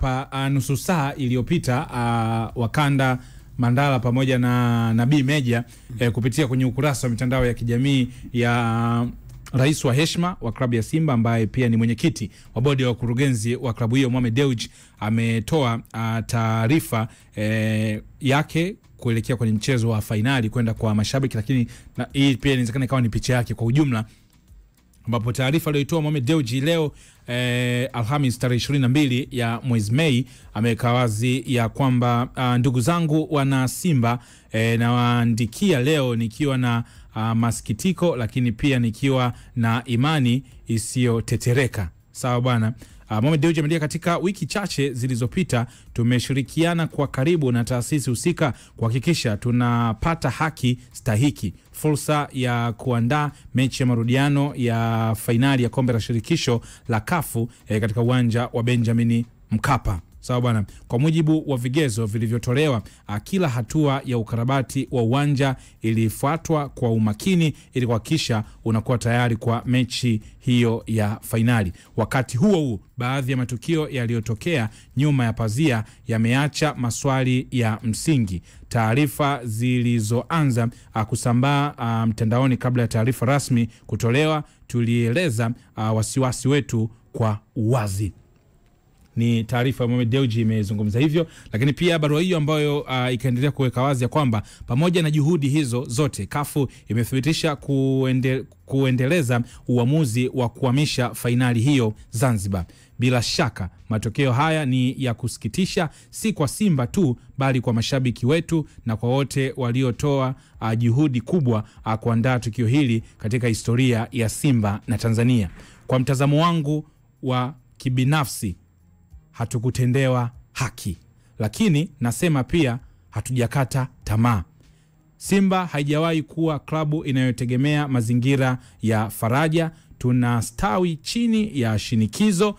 hapa nusu saa iliyopita Wakanda Mandala pamoja na Nabii Meja kupitia kwenye ukurasa wa mitandao ya kijamii ya rais wa heshima wa klabu ya Simba ambaye pia ni mwenyekiti wa bodi ya wakurugenzi wa klabu hiyo Mohamed Dewji ametoa taarifa yake kuelekea kwenye mchezo wa fainali kwenda kwa mashabiki, lakini hii pia inawezekana ikawa ni picha yake kwa ujumla, ambapo taarifa aliyoitoa Mohamed Dewji leo Alhamis tarehe 22 ya mwezi Mei ameweka wazi ya kwamba ndugu zangu wana Simba, na waandikia leo nikiwa na masikitiko, lakini pia nikiwa na imani isiyotetereka. Sawa bwana. Mohamed Dewji ameandika, katika wiki chache zilizopita tumeshirikiana kwa karibu na taasisi husika kuhakikisha tunapata haki stahiki, fursa ya kuandaa mechi ya marudiano ya fainali ya kombe la shirikisho la kafu katika uwanja wa Benjamin Mkapa. Sawa bwana. Kwa mujibu wa vigezo vilivyotolewa, kila hatua ya ukarabati wa uwanja ilifuatwa kwa umakini ili kuhakikisha unakuwa tayari kwa mechi hiyo ya fainali. Wakati huo baadhi ya matukio yaliyotokea nyuma ya pazia yameacha maswali ya msingi. Taarifa zilizoanza kusambaa mtandaoni kabla ya taarifa rasmi kutolewa, tulieleza wasiwasi wetu kwa uwazi. Ni taarifa ya Mohamed Dewji imezungumza hivyo, lakini pia barua hiyo ambayo ikaendelea kuweka wazi ya kwamba pamoja na juhudi hizo zote, kafu imethibitisha kuendeleza uamuzi wa kuhamisha fainali hiyo Zanzibar. Bila shaka matokeo haya ni ya kusikitisha, si kwa Simba tu bali kwa mashabiki wetu na kwa wote waliotoa juhudi kubwa kuandaa tukio hili katika historia ya Simba na Tanzania. Kwa mtazamo wangu wa kibinafsi, hatukutendewa haki, lakini nasema pia hatujakata tamaa. Simba haijawahi kuwa klabu inayotegemea mazingira ya faraja. Tunastawi chini ya shinikizo,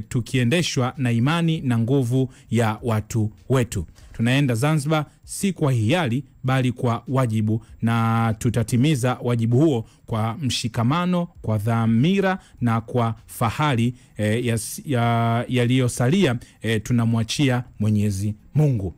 tukiendeshwa na imani na nguvu ya watu wetu. Tunaenda Zanzibar si kwa hiari bali kwa wajibu, na tutatimiza wajibu huo kwa mshikamano, kwa dhamira na kwa fahari yaliyosalia tunamwachia Mwenyezi Mungu.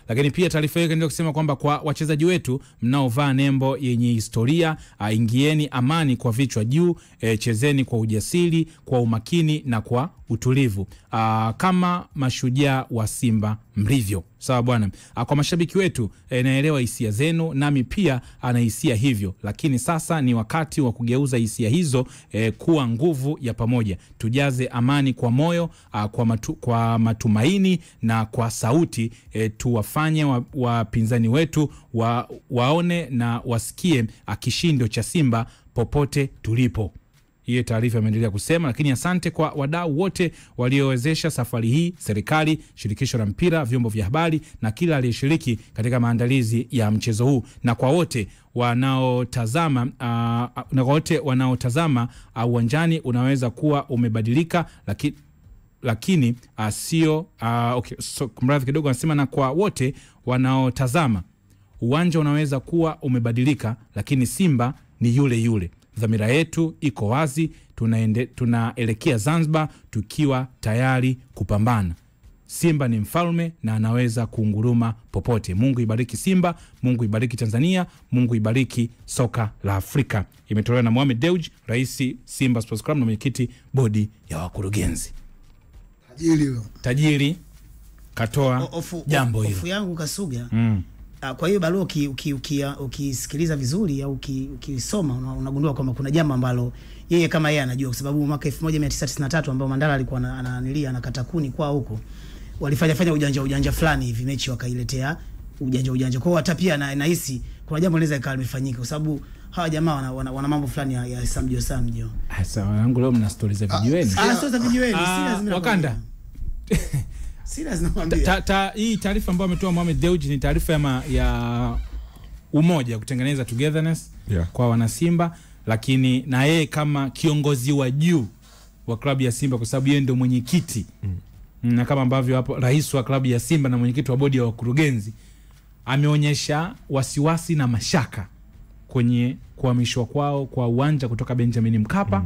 Lakini pia taarifa hiyo inaendelea kusema kwamba kwa wachezaji wetu mnaovaa nembo yenye historia, ingieni amani kwa vichwa juu, chezeni kwa ujasiri, kwa umakini na kwa utulivu, kama mashujaa wa Simba mlivyo. Sawa bwana. Kwa mashabiki wetu, naelewa hisia zenu, nami pia anahisia hivyo, lakini sasa ni wakati wa kugeuza hisia hizo kuwa nguvu ya pamoja. Tujaze amani kwa moyo, kwa matumaini na kwa sauti, tuwafanye wapinzani wetu waone na wasikie kishindo cha Simba popote tulipo. Hiyo taarifa imeendelea kusema, lakini asante kwa wadau wote waliowezesha safari hii: serikali, shirikisho la mpira, vyombo vya habari na kila aliyeshiriki katika maandalizi ya mchezo huu, na kwa wote wanaotazama uwanjani. Unaweza kuwa umebadilika, lakini sio kumradhi kidogo, anasema na kwa wote wanaotazama, uwanja unaweza kuwa umebadilika, lakini Simba ni yule yule. Dhamira yetu iko wazi, tunaelekea Zanzibar tukiwa tayari kupambana. Simba ni mfalme na anaweza kuunguruma popote. Mungu ibariki Simba, Mungu ibariki Tanzania, Mungu ibariki soka la Afrika. Imetolewa na Mohamed Dewji, rais Simba Sports Club na mwenyekiti bodi ya wakurugenzi. Tajiri katoa jambo hilo. Ofu yangu Kasuga. Kwa hiyo barua ukisikiliza vizuri au ukisoma unagundua kwamba kuna jambo ambalo yeye kama yeye anajua, kwa sababu mwaka 1993 ambao Mandala alikuwa anakata kuni kwa huko, walifanya ujanja fulani hivi, mechi wakailetea ujanja. Kwa hiyo hata pia nahisi kuna jambo linaweza ikawa limefanyika, kwa sababu hawa jamaa wana mambo fulani ya samjo. Sasa wanangu, leo mna stories za vijiweni. Stories za vijiweni si lazima Wakanda. Sina zinamwambia. Hii taarifa ambayo ametoa Mohamed Dewji ni taarifa ya umoja, kutengeneza togetherness kwa wana Simba, lakini na yeye kama kiongozi wa juu wa klabu ya Simba, kwa sababu yeye ndio mwenyekiti na kama ambavyo hapo rais wa klabu ya Simba na mwenyekiti wa bodi ya wakurugenzi, ameonyesha wasiwasi na mashaka kwenye kuhamishwa kwao kwa uwanja kutoka Benjamin Mkapa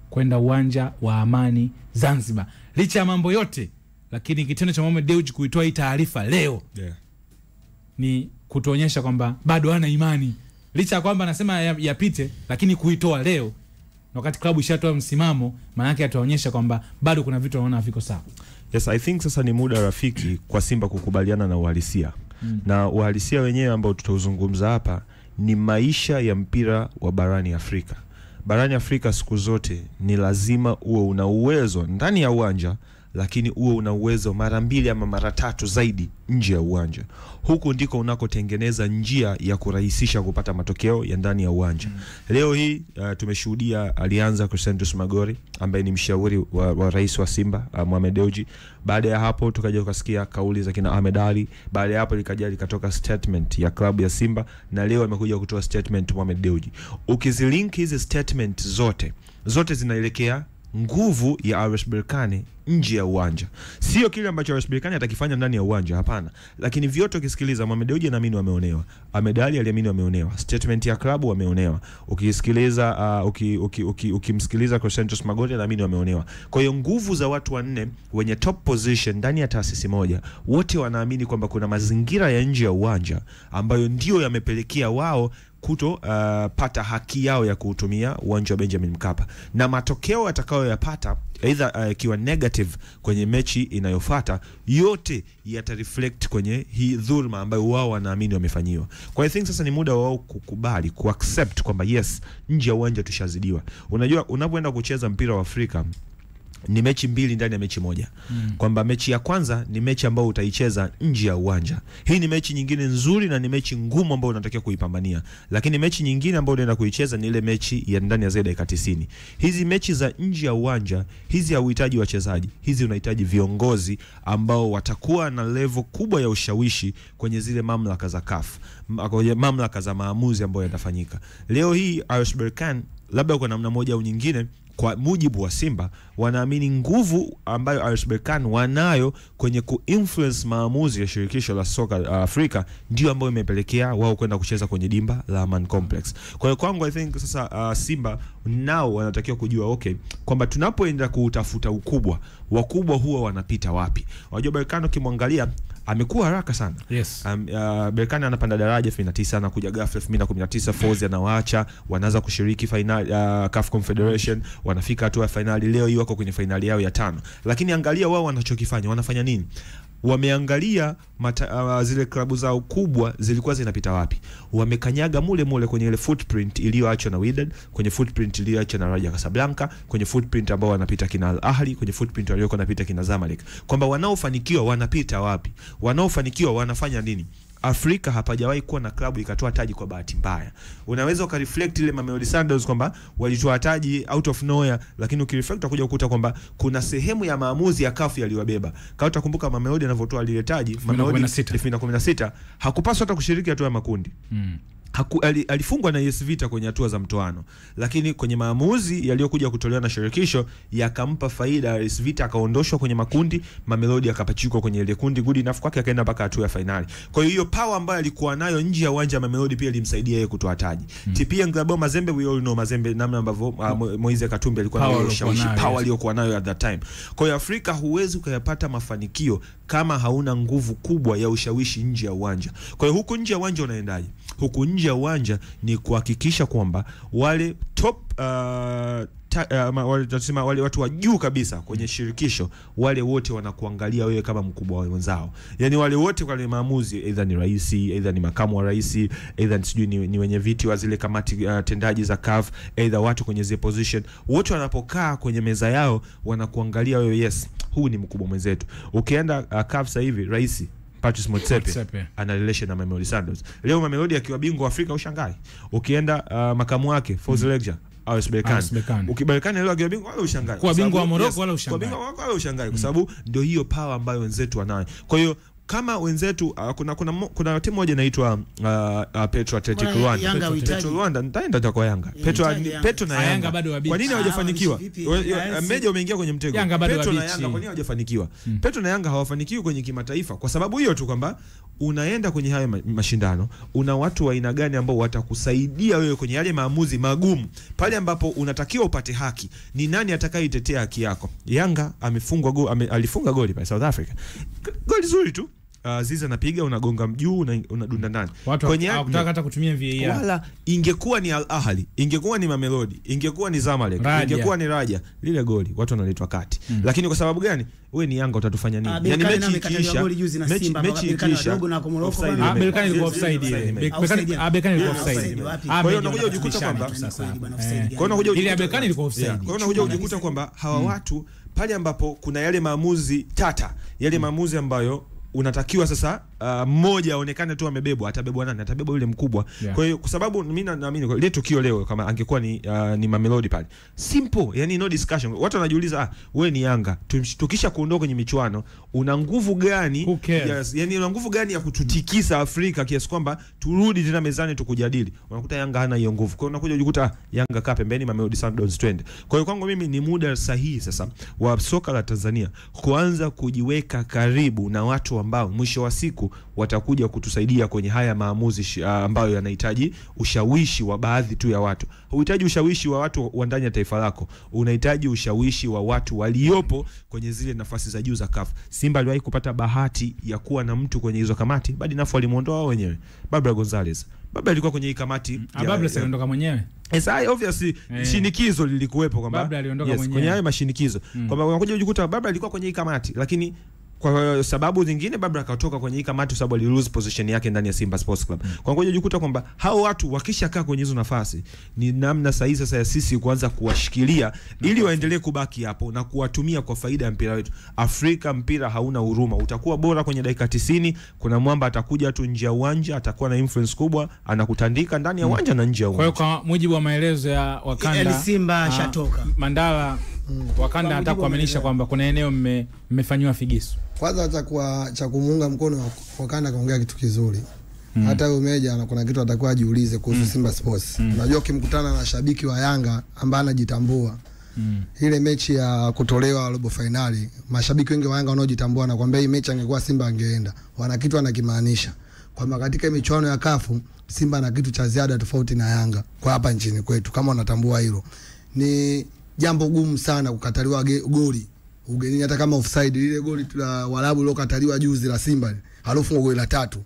kwenda uwanja wa Amani Zanzibar. licha ya mambo yote, lakini kitendo cha Mohamed Dewji kuitoa hii taarifa leo ni kutuonyesha kwamba bado hana imani, licha ya kwamba anasema yapite, lakini kuitoa leo wakati klabu ishatoa msimamo, maana yake atuonyesha kwamba bado kuna vitu wanaona haviko sawa. Yes, I think sasa ni muda rafiki kwa Simba kukubaliana na uhalisia. Na uhalisia wenyewe ambao tutauzungumza hapa ni maisha ya mpira wa barani Afrika. Barani Afrika siku zote ni lazima uwe una uwezo ndani ya uwanja, lakini uwe una uwezo mara 2 ama mara 3 zaidi nje ya uwanja. Huku ndiko unakotengeneza njia ya kurahisisha kupata matokeo ya ndani ya uwanja. Leo hii tumeshuhudia alianza Crescentus Magori ambaye ni mshauri wa rais wa Simba Mohamed Dewji. Baada ya hapo tukaja tukasikia kauli za kina Ahmed Ali. Baada ya hapo likatoka statement ya klabu ya Simba, na leo amekuja kutoa statement Mohamed Dewji. Ukizilink hizi statement zote zinaelekea nguvu ya RS Berkane nje ya uwanja. Sio kile ambacho RS Berkane atakifanya ndani ya uwanja, hapana. Lakini vyote ukisikiliza, Mohamed Dewji anaamini wameonewa. Ahmed Ali aliamini wameonewa. Statement ya klabu wameonewa. Ukisikiliza ukimsikiliza Crescentus Magori anaamini wameonewa. Kwa hiyo nguvu za watu wanne wenye top position ndani ya taasisi moja, wote wanaamini kwamba kuna mazingira ya nje ya uwanja ambayo ndio yamepelekea wao pata haki yao ya kuutumia uwanja wa Benjamin Mkapa, na matokeo atakayoyapata either ikiwa negative kwenye mechi inayofuata, yote yatareflect kwenye hii dhulma ambayo wao wanaamini wamefanyiwa. Kwa hiyo I think sasa ni muda wao kukubali, kuaccept kwamba yes, nje ya uwanja tushazidiwa. Unajua unapoenda kucheza mpira wa Afrika ni mechi 2 ndani ya mechi moja. Kwamba mechi ya kwanza ni mechi ambayo utaicheza nje ya uwanja. Hii ni mechi nyingine nzuri na ni mechi ngumu ambayo unatakiwa kuipambania. Lakini mechi nyingine ambayo unaenda kuicheza ni ile mechi ya ndani ya zaidi ya 90. Hizi mechi za nje ya uwanja, hizi hauhitaji wachezaji. Hizi unahitaji viongozi ambao watakuwa na level kubwa ya ushawishi kwenye zile mamlaka za CAF, kwenye mamlaka za maamuzi ambayo yanafanyika. Leo hii RS Berkane labda kwa namna moja au nyingine, kwa mujibu wa Simba, wanaamini nguvu ambayo RS Berkane wanayo kwenye kuinfluence maamuzi ya shirikisho la soka Afrika ndio ambayo imepelekea wao kwenda kucheza kwenye dimba la Aman Complex. Kwa hiyo kwangu I think sasa Simba nao wanatakiwa kujua okay, kwamba tunapoenda kutafuta ukubwa, wakubwa huwa wanapita wapi. Wajua Berkane ukimwangalia amekuwa haraka sana. Yes. Berkane anapanda daraja 2009 na kuja ghafla 2019 Forza anawaacha, wanaanza kushiriki final CAF Confederation, wanafika hatua ya finali. Leo hii wako kwenye finali yao ya 5. Lakini angalia wao wanachokifanya, wanafanya nini? Wameangalia zile klabu zao kubwa zilikuwa zinapita wapi. Wamekanyaga mule kwenye ile footprint iliyoachwa na Wydad, kwenye footprint iliyoachwa na Raja Casablanca, kwenye footprint ambao wanapita kina Al Ahly, kwenye footprint waliokuwa wanapita kina Zamalek. Kwamba wanaofanikiwa wanapita wapi? Wanaofanikiwa wanafanya nini? Afrika hapajawahi kuwa na klabu ikatoa taji kwa bahati mbaya. Unaweza ukareflect ile Mamelodi Sundowns kwamba walitoa taji out of nowhere, lakini ukireflect utakuja kukuta kwamba kuna sehemu ya maamuzi ya CAF yaliwabeba. Kama utakumbuka Mamelodi anavyotoa lile taji, Mamelodi 2016 hakupaswa hata kushiriki hatua ya makundi. Alifungwa na AS Vita kwenye hatua za mtoano, lakini kwenye maamuzi yaliyokuja kutolewa na shirikisho yakampa faida AS Vita, akaondoshwa kwenye makundi, Mamelodi akapachikwa kwenye ile kundi good enough kwake, akaenda mpaka hatua ya finali. Kwa hiyo power ambayo alikuwa nayo nje ya uwanja Mamelodi pia ilimsaidia yeye kutoa taji. TP Ngabo Mazembe, we all know Mazembe namna ambavyo Moize Katumbi alikuwa na ushawishi, power aliyokuwa nayo at that time. Kwa hiyo Afrika huwezi ukayapata mafanikio kama hauna nguvu kubwa ya ushawishi nje ya uwanja. Kwa hiyo huko nje ya uwanja unaendaje? Huko nje ya uwanja ni kuhakikisha kwamba wale top wale watu wa juu kabisa kwenye shirikisho, wale wote wanakuangalia wewe kama mkubwa wa wenzao. Yaani wale wote kwa maamuzi, either ni rais, either ni makamu wa rais, either sijui ni wenye viti wa zile kamati tendaji za CAF, either watu kwenye zile position, wote wanapokaa kwenye meza yao wanakuangalia wewe, yes, huu ni mkubwa mwenzetu. Ukienda CAF sasa hivi rais Patrice Motsepe ana relation na Mamelodi Sundowns. Leo Mamelodi akiwa bingwa Afrika ushangai. Ukienda makamu wake Forza Legja RS Berkane. Ukiberkane leo akiwa bingwa wala ushangai. Kwa bingwa wa Morocco wala ushangai. Kwa bingwa wala ushangai kwa sababu ndio hiyo power ambayo wenzetu wanayo. Kwa hiyo kama wenzetu kuna timu moja inaitwa Petro Athletic Rwanda. Petro Rwanda nitaenda kwa Yanga. Petro na Yanga kwa nini hawajafanikiwa? Meja umeingia kwenye mtego. Petro na Yanga kwa nini hawajafanikiwa? Petro na Yanga hawafanikiwi kwenye kimataifa kwa sababu hiyo tu, kwamba unaenda kwenye hayo mashindano, una watu wa aina gani ambao watakusaidia wewe kwenye yale maamuzi magumu pale ambapo unatakiwa upate haki. Ni nani atakayeitetea haki yako? Yanga alifunga goli pale South Africa, goli zuri tu. Ziza napiga, unagonga mjuu, unadunda ndani. Kwenye hawataka hata kutumia VAR. Wala ingekuwa ni Al Ahly, ingekuwa ni Mamelodi, ingekuwa ni Zamalek, ingekuwa ni Raja, lile goli watu wanaletwa kati. Lakini kwa sababu gani? Wewe ni Yanga, utatufanya nini? Yani mechi ikiisha, goli juzi na Simba mechi ikiisha na Morocco, Berkane ilikuwa offside. Berkane ilikuwa offside. Kwa hiyo unakuja ujikuta kwamba Berkane ilikuwa offside. Kwa hiyo unakuja ujikuta kwamba hawa watu pale ambapo kuna yale maamuzi tata, yale maamuzi ambayo unatakiwa sasa mmoja aonekane tu amebebwa, atabebwa nani? Atabebwa yule mkubwa. Kwa hiyo kwa sababu mimi naamini ile tukio leo kama angekuwa ni Mamelodi pale, simple, yani no discussion. Watu wanajiuliza wewe ni Yanga, tukisha kuondoka kwenye michuano una nguvu gani? Yes, yani una nguvu gani ya kututikisa Afrika kiasi kwamba turudi tena mezani tukujadili? Unakuta Yanga hana hiyo nguvu. Kwa hiyo unakuja kujikuta Yanga kaa pembeni, Mamelodi Sundowns twende. Kwa hiyo kwangu mimi ni muda sahihi sasa wa soka la Tanzania kuanza kujiweka karibu na watu ambao mwisho wa siku watakuja kutusaidia kwenye haya maamuzi ambayo yanahitaji ushawishi wa baadhi tu ya watu. Unahitaji ushawishi wa watu wa ndani ya taifa lako, unahitaji ushawishi wa watu waliopo kwenye zile nafasi za juu za CAF. Simba aliwahi kupata bahati ya kuwa na mtu kwenye hizo kamati, baada nafu alimuondoa wao wenyewe. Barbara Gonzalez, Baba alikuwa kwenye hii kamati. Baba aliondoka mwenyewe. Obviously shinikizo lilikuwepo kwamba Baba aliondoka mwenyewe. Kwenye hayo mashinikizo kwamba unakuja ujikuta Baba alikuwa kwenye hii kamati, lakini kwa sababu zingine Baba akatoka kwenye hii kamati sababu ali lose position yake ndani ya Simba Sports Club. Kwa ngoja ujikuta kwamba hao watu wakishakaa kwenye hizo nafasi, ni namna sahihi sasa ya sisi kuanza kuwashikilia ili waendelee kubaki hapo na kuwatumia kwa faida ya mpira wetu. Afrika mpira hauna huruma. Utakuwa bora kwenye dakika 90, kuna mwamba atakuja tu nje ya uwanja, atakuwa na influence kubwa, anakutandika ndani ya uwanja na nje ya uwanja. Kwa hiyo kwa mujibu wa maelezo ya Wakanda, Simba shatoka Mandala, Wakanda hata kuaminisha kwamba kuna eneo mmefanywa figisu. Kwanza cha kumuunga mkono Wakanda kaongea kitu kizuri. Hata huyo Meja kuna kitu atakuwa ajiulize kuhusu Simba Sports. Unajua ukimkutana na shabiki wa Yanga ambaye anajitambua, ile mechi ya kutolewa robo finali, mashabiki wengi wa Yanga wanaojitambua na kwamba hii mechi angekuwa Simba angeenda, wana kitu anakimaanisha kwamba katika michuano ya kafu Simba na kitu cha ziada tofauti na Yanga kwa hapa nchini kwetu. Kama unatambua hilo, ni jambo gumu sana kukataliwa goli ugenini, hata kama offside. Ile goli la Warabu lilokataliwa juzi la Simba, halafu goli la 3.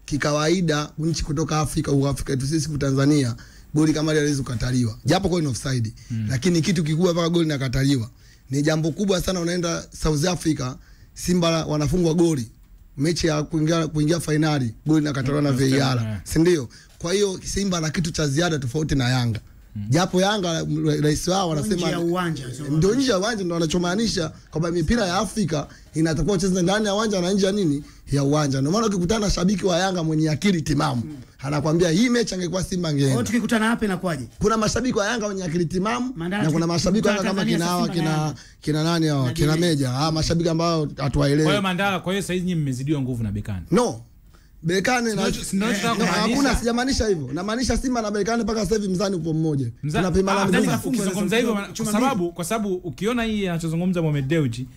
Kikawaida nchi kutoka Afrika yetu sisi kwa Tanzania, goli kama ile haliwezi kukataliwa japo kwa ni offside. Lakini kitu kikubwa mpaka goli linakataliwa ni jambo kubwa sana. Unaenda South Africa, Simba wanafungwa goli mechi ya kuingia finali, goli linakataliwa na VAR, si ndio? Kwa hiyo Simba na kitu cha ziada tofauti na Yanga. Japo Yanga rais wao wanasema nje ya uwanja, ndio nje ya uwanja, ndio wanachomaanisha kwamba mipira ya Afrika inatakiwa kucheza ndani ya uwanja na nje ya nini ya uwanja. Ndio maana ukikutana na shabiki wa Yanga mwenye akili timamu, anakuambia hii mechi angekuwa Simba angeenda. Kwa tukikutana hapa inakuwaje? Kuna mashabiki wa Yanga wenye akili timamu na kuna mashabiki wa Yanga kama kina nani hao, kina Meja, mashabiki ambao hatuwaelewi. Kwa hiyo Mandala, kwa hiyo sasa hizi nyinyi mmezidiwa nguvu na Bekani. No. Bekane na hakuna, sijamaanisha hivyo. Namaanisha Simba na Bekane mpaka sasa hivi mzani upo mmoja. Tunapimana ukizungumza hivyo kwa sababu ukiona hii anachozungumza Mohamed Dewji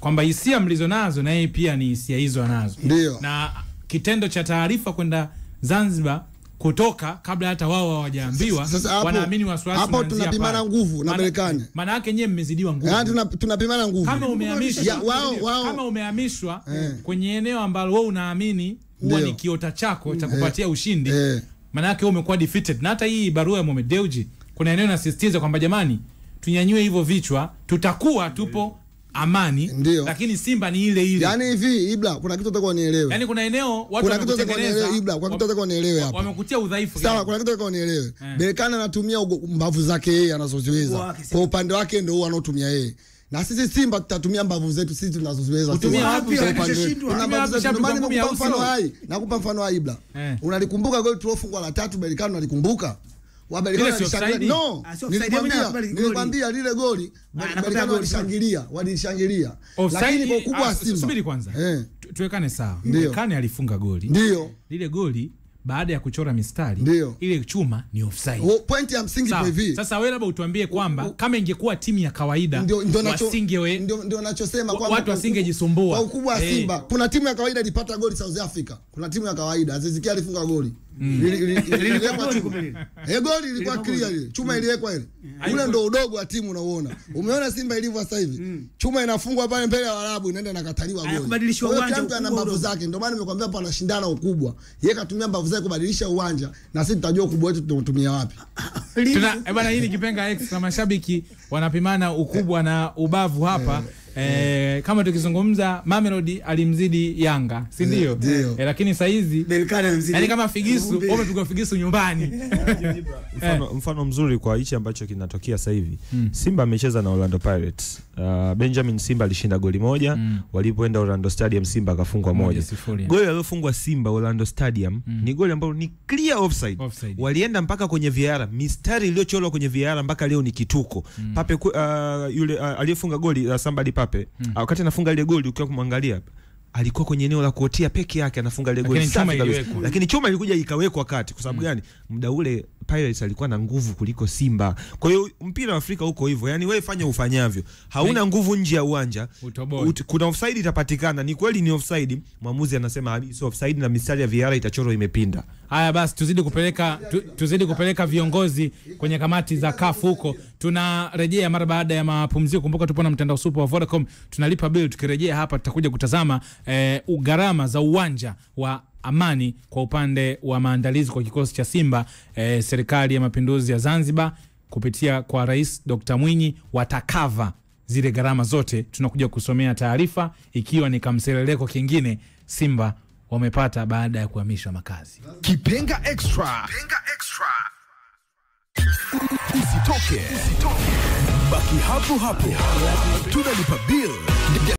kwamba hisia mlizonazo na yeye pia ni hisia hizo anazo. Na kitendo cha taarifa kwenda Zanzibar kutoka kabla hata wao hawajaambiwa, wanaamini wasiwasi. Hapo tunapimana nguvu na Marekani. Maana yake nyewe mmezidiwa nguvu. Tunapimana nguvu. Kama umehamishwa kwenye eneo ambalo wewe unaamini huwa ni kiota chako cha kupatia ushindi, maana yake wewe umekuwa defeated. Na hata hii barua ya Mohamed Dewji kuna eneo nasisitiza kwamba jamani, tunyanyue hivyo vichwa, tutakuwa tupo amani. Lakini Simba ni ile ile. Yaani hivi Ibra, kuna kitu nataka unielewe. Yaani kuna eneo watu wanakutengeneza Ibra, kuna kitu nataka unielewe hapa. Wamekutia udhaifu. Sawa, kuna kitu nataka unielewe. Bekana anatumia mbavu zake yeye anazoziweza. Kwa upande wake ndio huwa anatumia yeye. Na sisi Simba tutatumia mbavu zetu sisi tunazoziweza. Utumia wapi? Kuna mbavu zetu. Nakupa mfano hai Ibra. Unalikumbuka goli tulofungwa la 3 Bekana, unalikumbuka? Waberikani Ile sio walishangilia. offside. No, nilikwambia lile goli Waberikani walishangilia. Lakini kwa ukubwa wa Simba. Subiri kwanza. Tuwekane sawa. Kane alifunga goli. Ndio. Lile goli baada ya kuchora mistari ile chuma ni offside. Point ya msingi kwa hivi. Sasa wewe labda utuambie kwamba kama ingekuwa timu ya kawaida ndio ninachosema kwamba watu wasingejisumbua. Kwa ukubwa wa Simba, kuna timu ya kawaida ilipata goli South Africa. Kuna timu ya kawaida Aziz Ki alifunga goli. Liliwekwa chuma. Goli ilikuwa clear ile. Chuma iliwekwa ile. Ule ndio udogo wa timu unaoona. Umeona Simba ilivyo sasa hivi. Chuma inafungwa pale mbele ya Waarabu inaenda nakataliwa goli. Kubadilishwa uwanja kwa ana mbavu zake. Ndio maana nimekwambia hapa anashindana ukubwa. Yeye katumia mbavu zake kubadilisha uwanja na sisi tutajua ukubwa wetu tunatumia wapi. Bwana hii ni Kipenga Extra, mashabiki wanapimana ukubwa na ubavu hapa. Kama tukizungumza Mamelodi alimzidi Yanga, si ndio? Lakini saa hizi yani kama Figisu wamepigwa Figisu nyumbani. Mfano mzuri kwa hichi ambacho kinatokea sasa hivi. Simba amecheza na Orlando Pirates. Benjamin Simba alishinda goli moja, walipoenda Orlando Stadium Simba akafungwa moja. Goli alilofungwa Simba Orlando Stadium ni goli ambalo ni clear offside. Walienda mpaka kwenye VAR, mistari iliyochorwa kwenye VAR mpaka leo ni kituko. Pape yule aliyefunga goli somebody Pape wakati anafunga ile goli ukiwa kumwangalia alikuwa kwenye eneo la kuotia peke yake anafunga ile goli safi kabisa, lakini chuma ilikuja ikawekwa kati. Kwa sababu gani? Muda ule Pirates alikuwa na nguvu kuliko Simba. Kwa hiyo mpira wa Afrika huko hivyo, yani wewe fanya ufanyavyo, hauna nguvu nje ya uwanja, kuna offside itapatikana. Ni kweli ni offside, mwamuzi anasema sio offside na mistari ya VAR itachorwa imepinda. Haya basi, tuzidi kupeleka viongozi kwenye kamati za CAF huko. Tunarejea mara baada ya mapumziko. Kumbuka tupo na mtandao super wa Vodacom, tunalipa bill. Tukirejea hapa tutakuja kutazama gharama za uwanja wa Amani kwa upande wa maandalizi kwa kikosi cha Simba. Serikali ya Mapinduzi ya Zanzibar kupitia kwa Rais Dr. Mwinyi watakava zile gharama zote. Tunakuja kusomea taarifa ikiwa ni kamseleleko kingine Simba wamepata baada ya kuhamishwa makazi. Kipenga Extra. Usitoke. Baki hapo. Tunalipa bill.